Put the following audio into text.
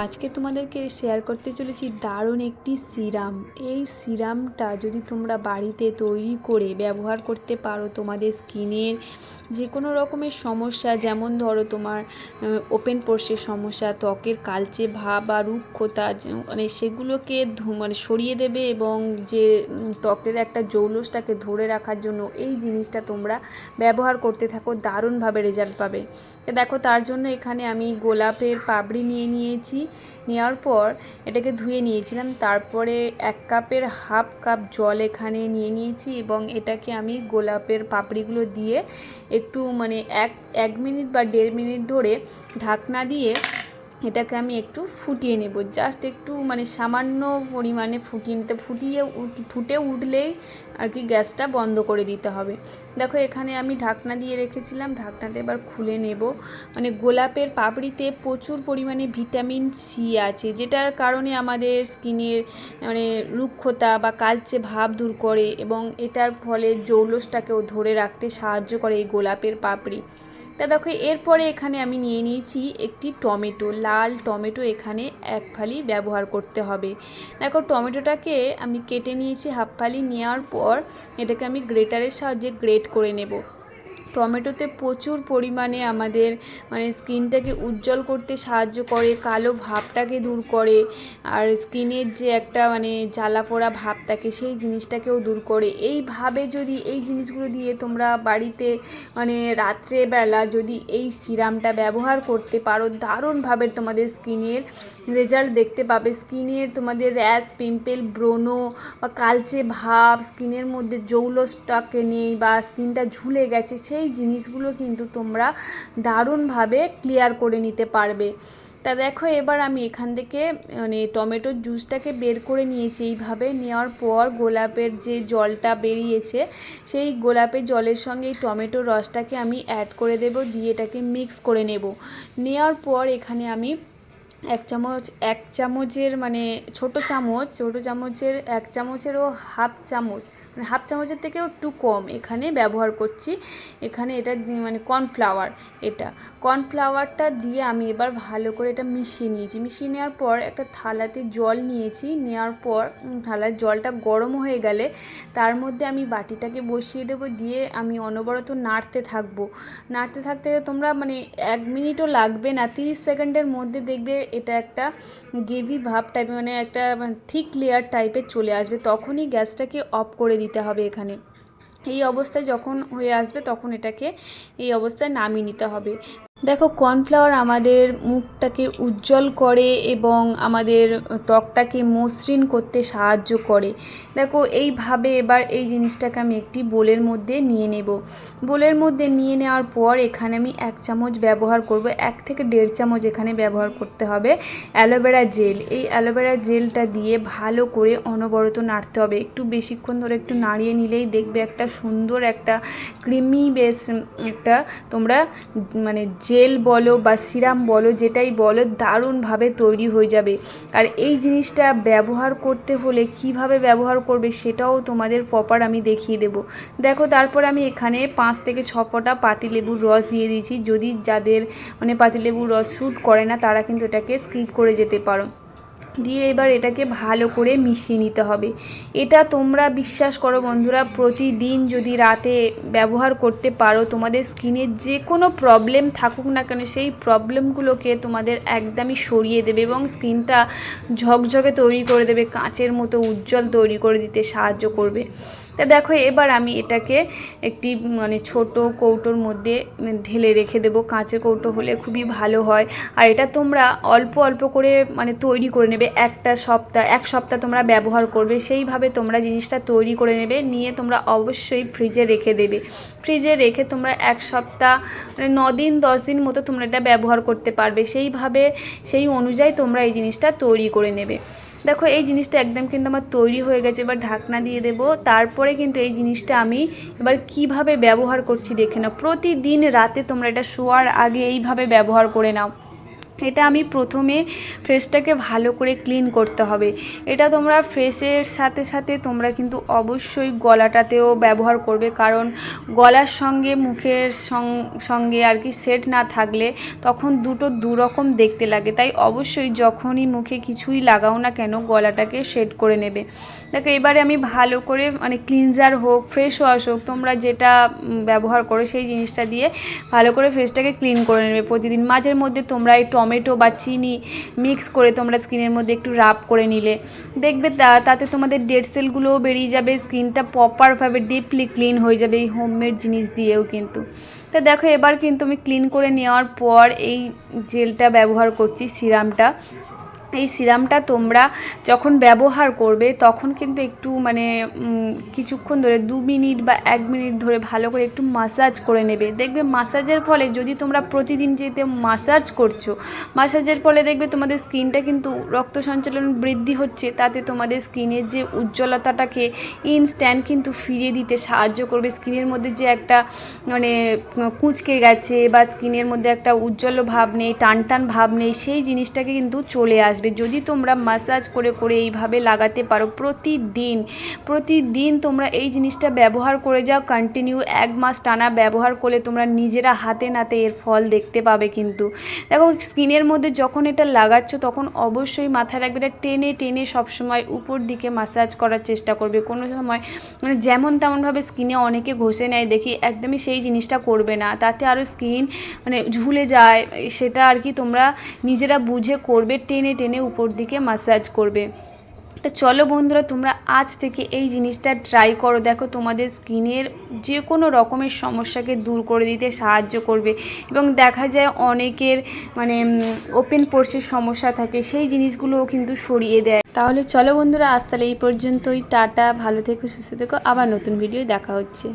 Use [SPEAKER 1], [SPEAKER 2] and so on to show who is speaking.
[SPEAKER 1] আজকে তোমাদেরকে শেয়ার করতে চলেছি দারুণ একটি সিরাম। এই সিরামটা যদি তোমরা বাড়িতে তৈরি করে ব্যবহার করতে পারো তোমাদের স্কিনের যে কোনো রকমের সমস্যা, যেমন ধরো তোমার ওপেন পোরসের সমস্যা, ত্বকের কালচে ভাব বা রুক্ষতা, মানে সেগুলোকে মানে সরিয়ে দেবে এবং যে ত্বকের একটা জৌলসটাকে ধরে রাখার জন্য এই জিনিসটা তোমরা ব্যবহার করতে থাকো, দারুণভাবে রেজাল্ট পাবে। তো দেখো, তার জন্য এখানে আমি গোলাপের পাপড়ি নিয়েছি। নেওয়ার পর এটাকে ধুয়ে নিয়েছিলাম। তারপরে 1 কাপের হাফ কাপ জল এখানে নিয়েছি এবং এটাকে আমি গোলাপের পাপড়িগুলো দিয়ে একটু মানে এক মিনিট বা 1.5 মিনিট ধরে ঢাকনা দিয়ে এটাকে আমি একটু ফুটিয়ে নেব। জাস্ট একটু মানে সামান্য পরিমাণে ফুটিয়ে নিতে, ফুটে উঠলেই আর কি গ্যাসটা বন্ধ করে দিতে হবে। দেখো, এখানে আমি ঢাকনা দিয়ে রেখেছিলাম, ঢাকনাটা এবার খুলে নেব। মানে গোলাপের পাপড়িতে প্রচুর পরিমাণে ভিটামিন সি আছে, যেটার কারণে আমাদের স্কিনের মানে রুক্ষতা বা কালচে ভাব দূর করে এবং এটার ফলে জৌলসটাকেও ধরে রাখতে সাহায্য করে এই গোলাপের পাপড়ি। তা দেখো, এরপরে এখানে আমি নিয়ে নিয়েছি একটি টমেটো, লাল টমেটো এখানে 1 ফালি ব্যবহার করতে হবে। দেখো, টমেটোটাকে আমি কেটে নিয়েছি হাফ ফালি। নেওয়ার পর এটাকে আমি গ্রেটারের সাহায্যে গ্রেট করে নেব। টমেটোতে প্রচুর পরিমাণে আমাদের মানে স্কিনটাকে উজ্জ্বল করতে সাহায্য করে, কালো ভাবটাকে দূর করে, আর স্কিনের যে একটা মানে জ্বালা পোড়া ভাব থাকে সেই জিনিসটাকেও দূর করে। এইভাবে যদি এই জিনিসগুলো দিয়ে তোমরা বাড়িতে মানে রাত্রেবেলা যদি এই সিরামটা ব্যবহার করতে পারো, দারুণভাবে তোমাদের স্কিনের রেজাল্ট দেখতে পাবে। স্কিনের তোমাদের র্যাশ, পিম্পল, ব্রণ বা কালচে ভাব, স্কিনের মধ্যে জৌলসটাকে নেই বা স্কিনটা ঝুলে গেছে, সেই জিনিসগুলো কিন্তু তোমরা দারুণভাবে ক্লিয়ার করে নিতে পারবে। তা দেখো, এবার আমি এখান থেকে মানে টমেটোর জুসটাকে বের করে নিয়েছি। এইভাবে নেওয়ার পর গোলাপের যে জলটা বেরিয়েছে সেই গোলাপের জলের সঙ্গে এই টমেটোর রসটাকে আমি অ্যাড করে দেব, দিয়ে এটাকে মিক্স করে নেব। নেওয়ার পর এখানে আমি 1 চামচের মানে ছোটো চামচের 1 চামচেরও হাফ চামচ, মানে হাফ চামচের থেকেও একটু কম এখানে ব্যবহার করছি। এখানে এটা মানে কর্নফ্লাওয়ারটা দিয়ে আমি এবার ভালো করে এটা মিশিয়ে নিয়েছি। মিশিয়ে নেওয়ার পর একটা থালাতে জল নিয়েছি। নেওয়ার পর থালার জলটা গরম হয়ে গেলে তার মধ্যে আমি বাটিটাকে বসিয়ে দেবো, দিয়ে আমি অনবরত নাড়তে থাকবো। নাড়তে থাকতে তোমরা মানে 1 মিনিটও লাগবে না, 30 সেকেন্ডের মধ্যে দেখবে এটা একটা গ্রেভি ভাব টাইপের, মানে একটা থিক লেয়ার টাইপের চলে আসবে। তখনই গ্যাসটাকে অফ করে দিতে হবে। এখানে এই অবস্থায় যখন হয়ে আসবে তখন এটাকে এই অবস্থায় নামিয়ে নিতে হবে। দেখো, কর্নফ্লাওয়ার আমাদের মুখটাকে উজ্জ্বল করে এবং আমাদের ত্বকটাকে মসৃণ করতে সাহায্য করে। দেখো, এইভাবে এবার এই জিনিসটাকে আমি একটি বোলের মধ্যে নিয়ে নেব। বোলের মধ্যে নিয়ে নেওয়ার পর এখানে আমি 1 চামচ ব্যবহার করব, 1 থেকে 1.5 চামচ এখানে ব্যবহার করতে হবে অ্যালোভেরা জেল। এই অ্যালোভেরা জেলটা দিয়ে ভালো করে অনবরত নাড়তে হবে। একটু বেশিক্ষণ ধরে একটু নাড়িয়ে নিলেই দেখবে একটা সুন্দর একটা ক্রিমি বেশ একটা তোমরা মানে জেল বলো বা সিরাম বলো, যেটাই বলো, দারুণভাবে তৈরি হয়ে যাবে। আর এই জিনিসটা ব্যবহার করতে হলে কিভাবে ব্যবহার করবে সেটাও তোমাদের প্রপার আমি দেখিয়ে দেব। দেখো, তারপর আমি এখানে 5 থেকে 6 ফোঁটা পাতিলেবুর রস দিয়ে দিয়েছি। যদি যাদের মানে পাতিলেবুর রস শ্যুট করে না তারা কিন্তু এটাকে স্কিপ করে যেতে পারো। দিয়ে এবার এটাকে ভালো করে মিশিয়ে নিতে হবে। এটা তোমরা বিশ্বাস করো বন্ধুরা, প্রতিদিন যদি রাতে ব্যবহার করতে পারো, তোমাদের স্কিনের যে কোনো প্রবলেম থাকুক না কেন সেই প্রবলেমগুলোকে তোমাদের একদমই সরিয়ে দেবে এবং স্কিনটা ঝকঝকে তৈরি করে দেবে, কাঁচের মতো উজ্জ্বল তৈরি করে দিতে সাহায্য করবে। তা দেখো, এবার আমি এটাকে একটি মানে ছোট কৌটোর মধ্যে ঢেলে রেখে দেবো। কাঁচের কৌটো হলে খুবই ভালো হয়। আর এটা তোমরা অল্প অল্প করে মানে তৈরি করে নেবে। 1 সপ্তাহ তোমরা ব্যবহার করবে, সেইভাবে তোমরা জিনিসটা তৈরি করে নেবে। নিয়ে তোমরা অবশ্যই ফ্রিজে রেখে দেবে। ফ্রিজে রেখে তোমরা 1 সপ্তাহ মানে 9 দিন 10 দিন মতো তোমরা এটা ব্যবহার করতে পারবে। সেইভাবে সেই অনুযায়ী তোমরা এই জিনিসটা তৈরি করে নেবে। দেখো, এই জিনিসটা একদম কিন্তু আমার তৈরি হয়ে গেছে। এবার ঢাকনা দিয়ে দেবো। তারপরে কিন্তু এই জিনিসটা আমি এবার কিভাবে ব্যবহার করছি দেখে নাও। প্রতিদিন রাতে তোমরা এটা শোয়ার আগে এইভাবে ব্যবহার করে নাও। এটা আমি প্রথমে ফ্রেশটাকে ভালো করে ক্লিন করতে হবে। এটা তোমরা ফ্রেশের সাথে সাথে তোমরা কিন্তু অবশ্যই গলাটাতেও ব্যবহার করবে, কারণ গলার সঙ্গে মুখের সঙ্গে আর কি সেট না থাকলে তখন দুটো দুরকম দেখতে লাগে। তাই অবশ্যই যখনই মুখে কিছুই লাগাও না কেন গলাটাকে সেট করে নেবে। দেখো এবারে আমি ভালো করে মানে ক্লিনজার হোক, ফ্রেশ ওয়াশ হোক, তোমরা যেটা ব্যবহার করো সেই জিনিসটা দিয়ে ভালো করে ফেসটাকে ক্লিন করে নেবে প্রতিদিন। মাঝের মধ্যে তোমরা এই টমেটো বা চিনি মিক্স করে তোমরা স্কিনের মধ্যে একটু রাব করে নিলে দেখবে তাতে তোমাদের ডেড সেলগুলোও বেরিয়ে যাবে, স্কিনটা প্রপারভাবে ডিপলি ক্লিন হয়ে যাবে এই হোমমেড জিনিস দিয়েও কিন্তু। তা দেখো এবার কিন্তু আমি ক্লিন করে নেওয়ার পর এই জেলটা ব্যবহার করছি, সিরামটা। এই সিরামটা তোমরা যখন ব্যবহার করবে তখন কিন্তু একটু মানে কিছুক্ষণ ধরে 2 মিনিট বা 1 মিনিট ধরে ভালো করে একটু মাসাজ করে নেবে। দেখবে মাসাজের ফলে যদি তোমরা প্রতিদিন যেতে মাসাজ করছো, মাসাজের ফলে দেখবে তোমাদের স্কিনটা কিন্তু রক্ত সঞ্চালন বৃদ্ধি হচ্ছে, তাতে তোমাদের স্কিনের যে উজ্জ্বলতাটাকে ইনস্ট্যান্ট কিন্তু ফিরিয়ে দিতে সাহায্য করবে। স্কিনের মধ্যে যে একটা মানে কুঁচকে গেছে বা স্কিনের মধ্যে একটা উজ্জ্বল ভাব নেই, টান টান ভাব নেই, সেই জিনিসটাকে কিন্তু চলে আসবে যদি তোমরা মাসাজ করে করে এইভাবে লাগাতে পারো প্রতিদিন তোমরা এই জিনিসটা ব্যবহার করে যাও কন্টিনিউ 1 মাস টানা ব্যবহার করলে তোমরা নিজেরা হাতে নাতে এর ফল দেখতে পাবে। কিন্তু দেখো স্কিনের মধ্যে যখন এটা লাগাচ্ছ তখন অবশ্যই মাথায় রাখবে এটা টেনে টেনে সবসময় উপর দিকে মাসাজ করার চেষ্টা করবে। কোনো সময় মানে যেমন তেমনভাবে স্কিনে অনেকে ঘষে নেয় দেখি, একদমই সেই জিনিসটা করবে না, তাতে আরও স্কিন মানে ঝুলে যায়। সেটা আর কি তোমরা নিজেরা বুঝে করবে, টেনে টেনে উপর দিকে মাসাজ করবে। তো চলো বন্ধুরা তোমরা আজ থেকে এই জিনিসটা ট্রাই করো, দেখো তোমাদের স্কিনের যে কোনো রকমের সমস্যাকে দূর করে দিতে সাহায্য করবে। এবং দেখা যায় অনেকের মানে ওপেন পোরসের সমস্যা থাকে, সেই জিনিসগুলোও কিন্তু সরিয়ে দেয়। তাহলে চলো বন্ধুরা আজ তাহলে এই পর্যন্তই, টাটা, ভালো থেকো, সুস্থ থেকো, আবার নতুন ভিডিও দেখা হচ্ছে।